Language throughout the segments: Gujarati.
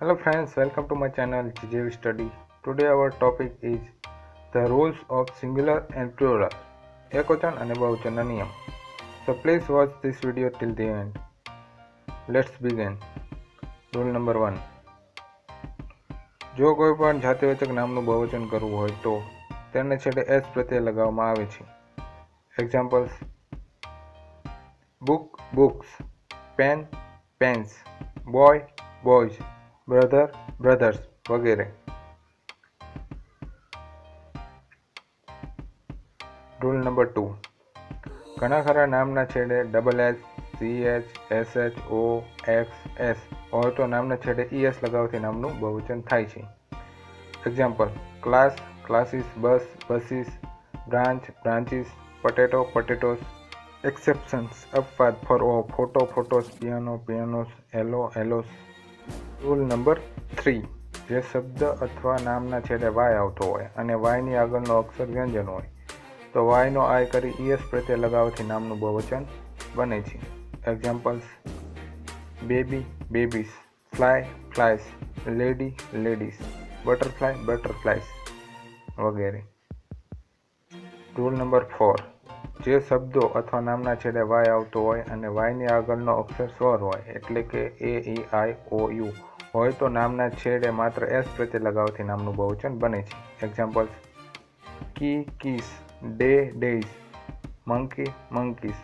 Hello friends, welcome to my channel gjvstudy. Today our topic is the rules of singular and plural, એકવચન અને બહુવચનના નિયમ. So please watch this video till the end. Let's begin. Rule number 1. જો કોઈ પણ જાતિવાચક નામનું બહુવચન કરવું હોય તો તેને છેડે s પ્રત્યય લગાવવામાં આવે છે. Examples: book, books, pen, pens, boy, boys, brother, brothers વગેરે. Rule number 2. ઘણા ખરા નામના છેડે SS, CH, SH, O, X, S હોય તો નામના છેડે ES લગાવવાથી નામનું બહુવચન થાય છે. Example: class, classes, bus, buses, branch, branches, potato, potatoes. Exceptions: અપવાદ: for, photo, photos, piano, pianos, aloe, aloes. Rule number 3. જે શબ્દ અથવા નામના છેડે વાય આવતો હોય અને વાયની આગળનો અક્ષર વ્યંજન હોય તો વાયનો આય કરી ES પ્રત્યય લગાવવાથી નામનું બહુવચન બને છે. Examples: baby, babies, fly, flies, lady, ladies, butterfly, butterflies વગેરે. Rule number 4. જે શબ્દો અથવા નામના છેડે વાય આવતો હોય અને વાયની આગળનો અક્ષર સ્વર હોય એટલે કે AEIOU હોય તો નામના છેડે માત્ર S પ્રત્યય લગાવવાથી નામનું બહુવચન બને છે. એક્ઝામ્પલ્સ: કી, કીસ, ડે, ડેઝ, મંકી, મંકીસ,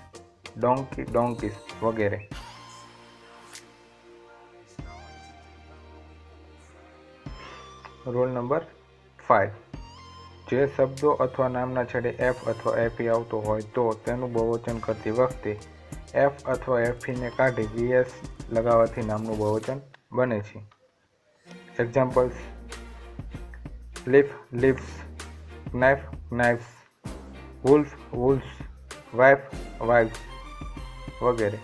ડોંકી, ડોંકીસ વગેરે. Rule number 5. જે શબ્દો અથવા નામના છેડે F અથવા FE આવતો હોય તો તેનું બહુવચન કરતી વખતે F અથવા FE ને કાઢી VS લગાવવાથી નામનું બહુવચન બને છે. Examples: leaf, leaves, knife, knifes, wolf, wolfs, wife, wifes વગેરે.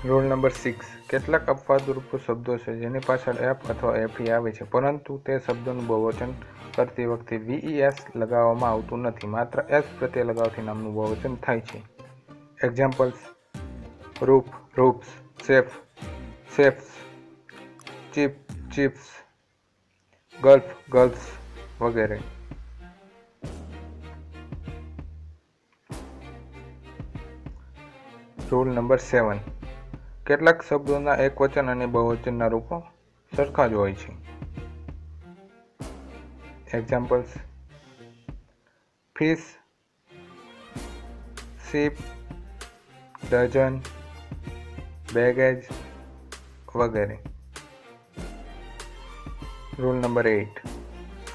Rule number 6. કેટલાક અપવાદરૂપ શબ્દો છે જેની પાછળ F અથવા FE આવે છે પરંતુ તે શબ્દોનું બહુવચન કરતી વખતે VES લગાવવામાં આવતું નથી, માત્ર S પ્રત્યય લગાવવાથી નામનું બહુવચન થાય છે. Examples: roof, roofs, chef, chefs, chip, chips, gulf, gulfs વગેરે. Rule number 7. કેટલાક શબ્દોના એકવચન અને બહુવચનના રૂપો સરખા જ હોય છે. Examples: fish, sheep, dozen, baggage વગેરે. Rule number 8.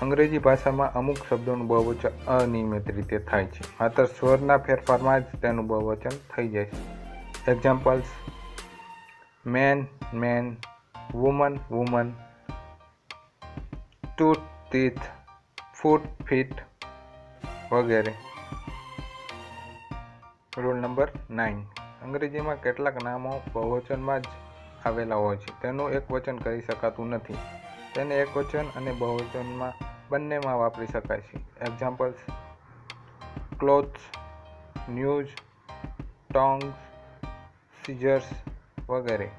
અંગ્રેજી ભાષામાં અમુક શબ્દોનું બહુવચન અનિયમિત રીતે થાય છે, માત્ર સ્વરના ફેરફારમાં જ તેનું બહુવચન થઈ જાય છે. Examples: man, man, woman, woman, tooth, teeth, foot, feet વગેરે. Rule number 9. અંગ્રેજીમાં કેટલાક નામો બહુવચનમાં જ આવેલા હોય છે, તેનું એકવચન કરી શકાતું નથી. તેને એકવચન અને બહુવચનમાં બંનેમાં વાપરી શકાય છે. એક્ઝામ્પલ્સ: ક્લોથ્સ, ન્યૂઝ, ટોંગ્સ, સીઝર્સ વગેરે.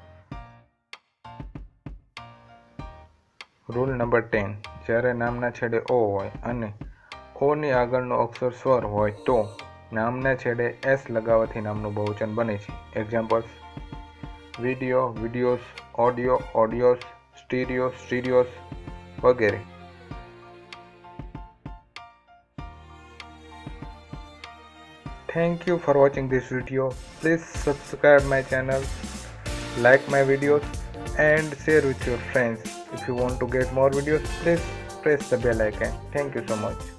Rule number 10. જ્યારે નામના છેડે O હોય અને O ની આગળનો અક્ષર સ્વર હોય તો નામના છેડે S લગાવવાથી નામનું બહુવચન બને છે. Examples: video, videos, audio, audios, stereo, stereos વગેરે. Thank you for watching this video. Please subscribe my channel, like my videos and share with your friends. If you want to get more videos, please press the bell icon. Thank you so much.